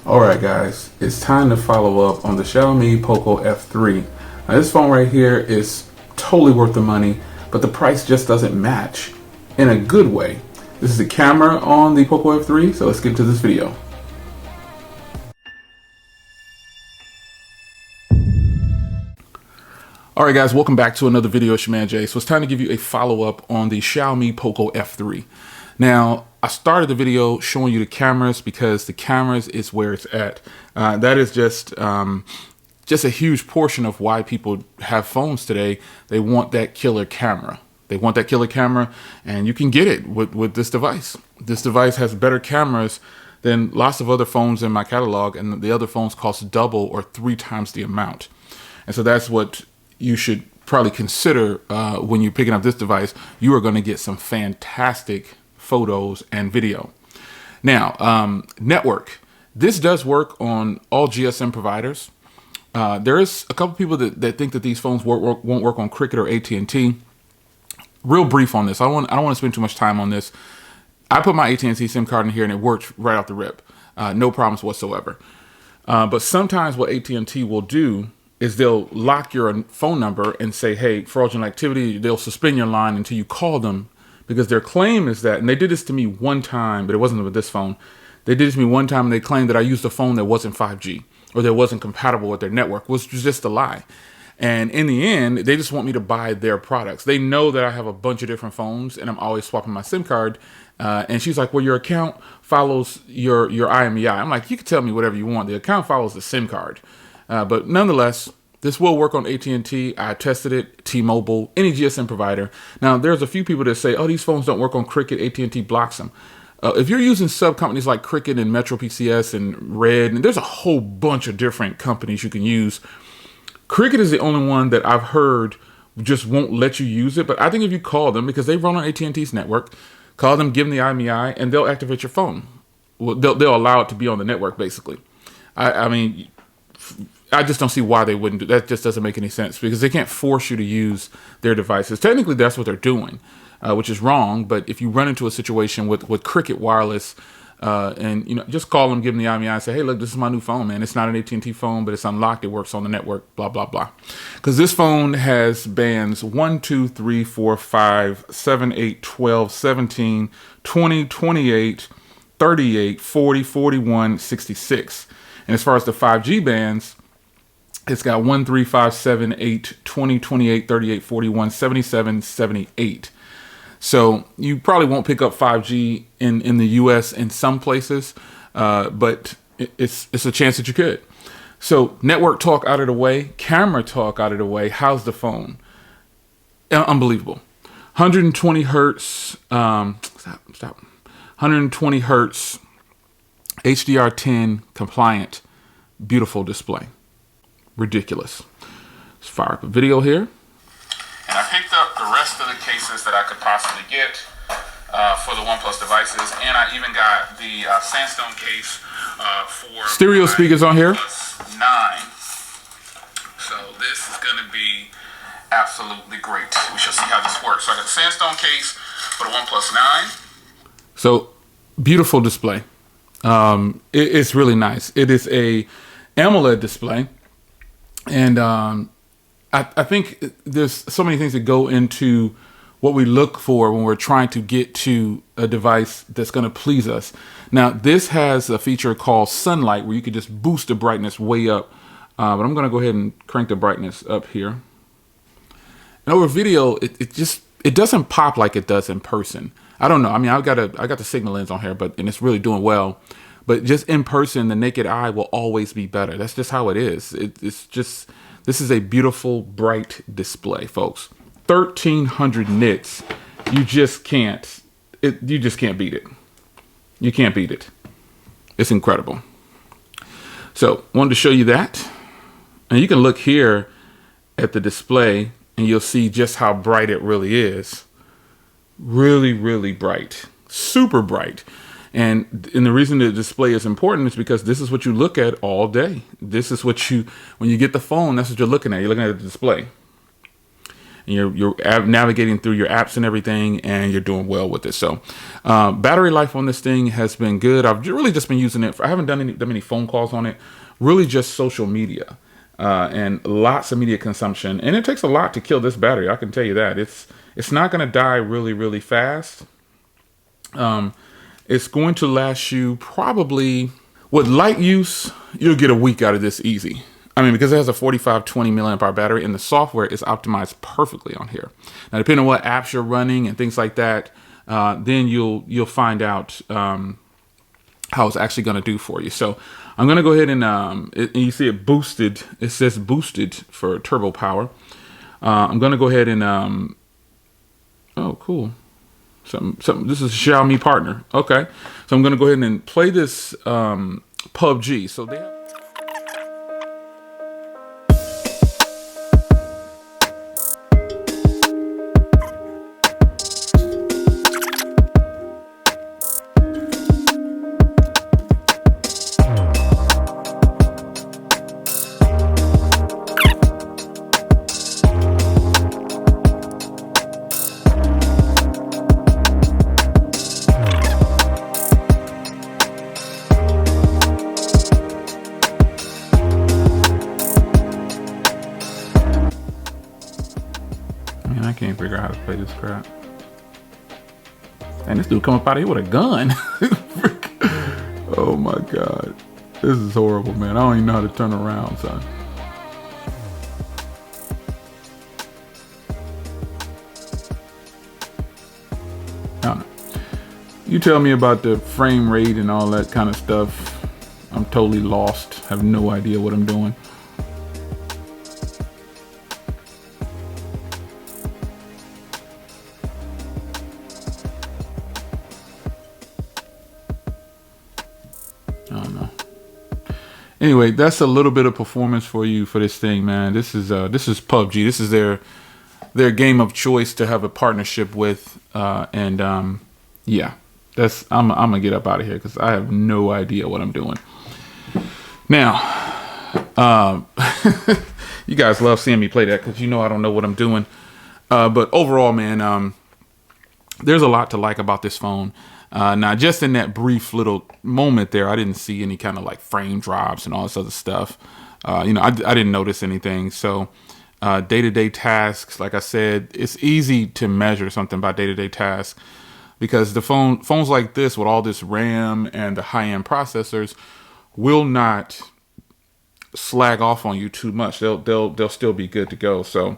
Alright guys, it's time to follow up on the Xiaomi Poco F3. Now this phone right here is totally worth the money, but the price just doesn't match in a good way. This is the camera on the Poco F3, so let's get into this video. Alright guys, welcome back to another video. It's your man Jay. So it's time to give you a follow-up on the Xiaomi Poco F3. Now, I started the video showing you the cameras because the cameras is where it's at. That is just a huge portion of why people have phones today. They want that killer camera. They want that killer camera, and you can get it with this device. This device has better cameras than lots of other phones in my catalog, and the other phones cost double or 3 times the amount. And so that's what you should probably consider when you're picking up this device. You are going to get some fantastic photos and video. Now, network. This does work on all GSM providers. There is a couple people that think that these phones won't work on Cricket or AT&T. Real brief on this. I don't want to spend too much time on this. I put my AT&T SIM card in here and it worked right off the rip. No problems whatsoever. But sometimes what AT&T will do is they'll lock your phone number and say, hey, fraudulent activity, they'll suspend your line until you call them, because their claim is that, and they did this to me one time, but it wasn't with this phone. They did this to me one time and they claimed that I used a phone that wasn't 5G or that wasn't compatible with their network, which was just a lie. And in the end, they just want me to buy their products. They know that I have a bunch of different phones and I'm always swapping my SIM card. And she's like, well, your account follows your IMEI. I'm like, you can tell me whatever you want. The account follows the SIM card. But nonetheless, this will work on AT&T. I tested it, T-Mobile, any GSM provider. Now, there's a few people that say, oh, these phones don't work on Cricket, AT&T blocks them. If you're using sub companies like Cricket and Metro PCS and Red, and there's a whole bunch of different companies you can use. Cricket is the only one that I've heard just won't let you use it. But I think if you call them, because they run on AT&T's network, call them, give them the IMEI, and they'll activate your phone. Well, they'll allow it to be on the network, basically. I mean, I just don't see why they wouldn't do that. Just doesn't make any sense, because they can't force you to use their devices. Technically, that's what they're doing, which is wrong. But if you run into a situation with Cricket Wireless, and just call them, give them the IMEI, and say, hey, look, this is my new phone, man. It's not an AT&T phone, but it's unlocked. It works on the network, blah, blah, blah. Because this phone has bands 1, 2, 3, 4, 5, 7, 8, 12, 17, 20, 28, 38, 40, 41, 66. And as far as the 5G bands, it's got 1, 3, 5, 7, 8, 20, 28, 38, 41, 77, 78. So you probably won't pick up 5G in the US in some places, but it's a chance that you could. So network talk out of the way, camera talk out of the way. How's the phone? Unbelievable. 120 hertz, 120 hertz, HDR10 compliant, beautiful display. Ridiculous. Let's fire up a video here. And I picked up the rest of the cases that I could possibly get for the OnePlus devices, and I even got the sandstone case for stereo speakers on here. OnePlus 9. So this is going to be absolutely great. We shall see how this works. So I got the sandstone case for the OnePlus 9. So beautiful display. It's really nice. It is a AMOLED display, and I think there's so many things that go into what we look for when we're trying to get to a device that's going to please us. Now, this has a feature called sunlight where you can just boost the brightness way up. But I'm going to go ahead and crank the brightness up here. And over video, it doesn't pop like it does in person. I don't know. I mean, I got the Sigma lens on here, and it's really doing well. But just in person, the naked eye will always be better. That's just how it is. This is a beautiful, bright display, folks. 1,300 nits. You just can't beat it. You can't beat it. It's incredible. So, wanted to show you that. And you can look here at the display, and you'll see just how bright it really is. Really, really bright. Super bright. And the reason the display is important is because this is what you look at all day. This is what when you get the phone, that's what you're looking at. You're looking at the display. and you're navigating through your apps and everything, and you're doing well with it. So battery life on this thing has been good. I've really just been using it I haven't done that many phone calls on it, really just social media and lots of media consumption. And it takes a lot to kill this battery, I can tell you that. It's not going to die really, really fast. It's going to last you probably, with light use, you'll get a week out of this easy. I mean, because it has a 4520 milliamp hour battery, and the software is optimized perfectly on here. Now, depending on what apps you're running and things like that, then you'll find out how it's actually going to do for you. So I'm going to go ahead and you see it boosted. It says boosted for turbo power. I'm going to go ahead and oh, cool. Something. This is a Xiaomi partner. Okay, so I'm going to go ahead and play this PUBG. So they have I can't figure out how to play this crap. And this dude come up out of here with a gun. Oh my God. This is horrible, man. I don't even know how to turn around, son. I don't know. You tell me about the frame rate and all that kind of stuff. I'm totally lost. Have no idea what I'm doing. I don't know. Anyway, that's a little bit of performance for you for this thing, man. This is PUBG. This is their game of choice to have a partnership with, yeah. I'm gonna get up out of here because I have no idea what I'm doing. Now, you guys love seeing me play that because you know I don't know what I'm doing. But overall, man, there's a lot to like about this phone. Now, just in that brief little moment there, I didn't see any kind of like frame drops and all this other stuff. I didn't notice anything. So day-to-day tasks, like I said, it's easy to measure something by day-to-day tasks because the phones like this with all this RAM and the high-end processors will not slag off on you too much. They'll still be good to go. So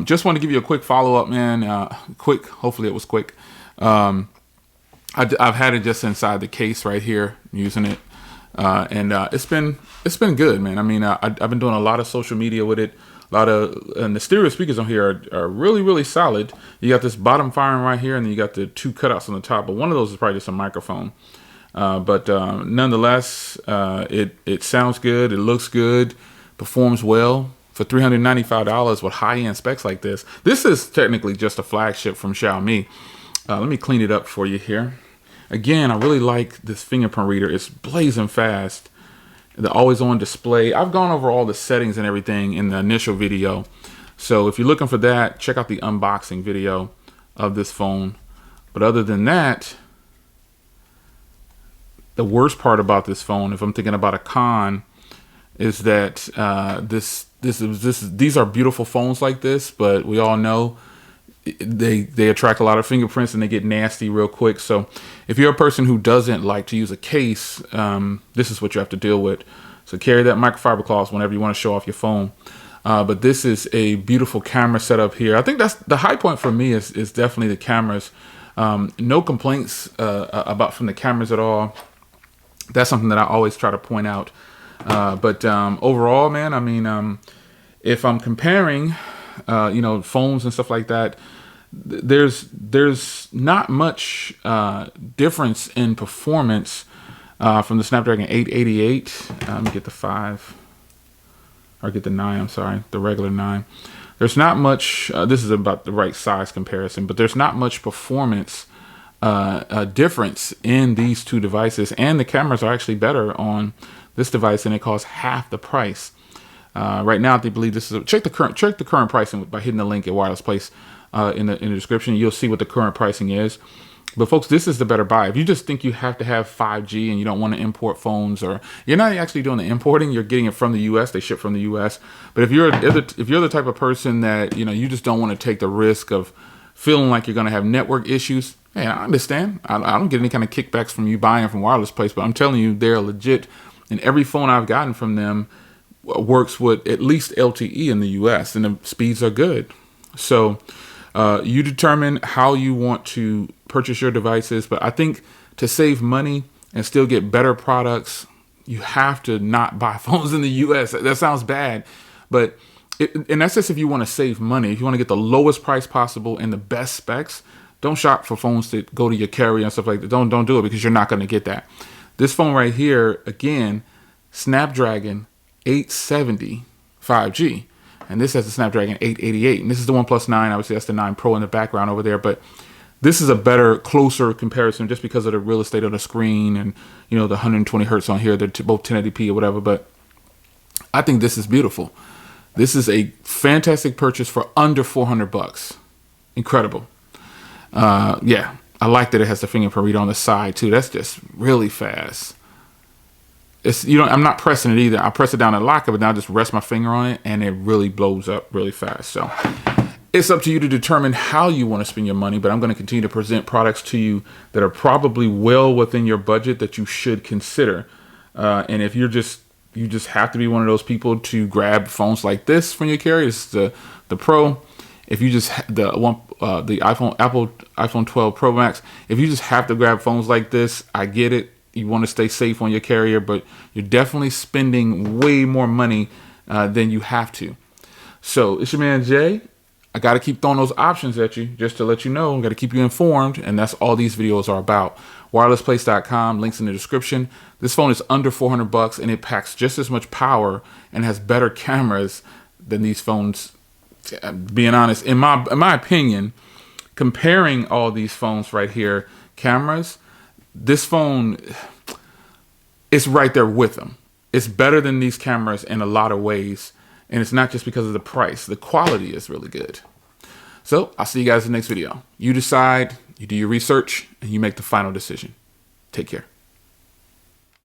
just want to give you a quick follow-up, man. Hopefully it was quick. I've had it just inside the case right here, using it, and it's been good, man. I mean, I've been doing a lot of social media with it. And the stereo speakers on here are really, really solid. You got this bottom firing right here, and then you got the two cutouts on the top. But one of those is probably just a microphone. But nonetheless, it sounds good. It looks good. Performs well. For $395 with high-end specs like this. This is technically just a flagship from Xiaomi. Let me clean it up for you here. Again, I really like this fingerprint reader. It's blazing fast. The always on display. I've gone over all the settings and everything in the initial video. So if you're looking for that, check out the unboxing video of this phone. But other than that, the worst part about this phone, if I'm thinking about a con, is that these are beautiful phones like this, but we all know they attract a lot of fingerprints and they get nasty real quick. So if you're a person who doesn't like to use a case, this is what you have to deal with. So carry that microfiber cloth whenever you want to show off your phone. But this is a beautiful camera setup here. I think that's the high point for me is definitely the cameras. No complaints about from the cameras at all. That's something that I always try to point out. But overall, man, I mean, if I'm comparing, phones and stuff like that, there's not much difference in performance from the Snapdragon 888. Let me get the 5, or get the 9. I'm sorry, the regular 9. There's not much. This is about the right size comparison, but there's not much performance difference in these two devices, and the cameras are actually better on this device, and it costs half the price. Right now, they believe this is check the current pricing by hitting the link at Wireless Place in the description. You'll see what the current pricing is. But folks, this is the better buy. If you just think you have to have 5G and you don't want to import phones, or you're not actually doing the importing, you're getting it from the U.S. They ship from the U.S. But if you're the type of person that you just don't want to take the risk of feeling like you're going to have network issues, hey, I understand. I don't get any kind of kickbacks from you buying from Wireless Place, but I'm telling you, they're legit. And every phone I've gotten from them works with at least LTE in the US, and the speeds are good. So you determine how you want to purchase your devices, but I think to save money and still get better products, you have to not buy phones in the US. That sounds bad, but and that's just if you want to save money. If you want to get the lowest price possible and the best specs, don't shop for phones that go to your carrier and stuff like that. Don't do it, because you're not going to get that. This phone right here, again, Snapdragon 870 5G, and this has the Snapdragon 888, and this is the OnePlus 9. Obviously, that's the 9 Pro in the background over there, but this is a better, closer comparison just because of the real estate on the screen and the 120 hertz on here. They're both 1080p or whatever, but I think this is beautiful. This is a fantastic purchase for under $400. Incredible. Yeah, I like that it has the fingerprint reader on the side too. That's just really fast. It's I'm not pressing it either. I press it down and lock it, but now I just rest my finger on it and it really blows up really fast. So it's up to you to determine how you want to spend your money, but I'm going to continue to present products to you that are probably well within your budget that you should consider. And if you just have to be one of those people to grab phones like this from your carrier, this is the Pro. If you just the iPhone 12 Pro Max, if you just have to grab phones like this, I get it. You want to stay safe on your carrier, but you're definitely spending way more money than you have to. So it's your man Jay. I got to keep throwing those options at you just to let you know. I got to keep you informed, and that's all these videos are about. Wirelessplace.com, links in the description. This phone is under $400, and it packs just as much power and has better cameras than these phones. Being honest, in my opinion, comparing all these phones right here, cameras, this phone is right there with them. It's better than these cameras in a lot of ways, and it's not just because of the price. The quality is really good. So I'll see you guys in the next video. You decide, you do your research, and you make the final decision. Take care.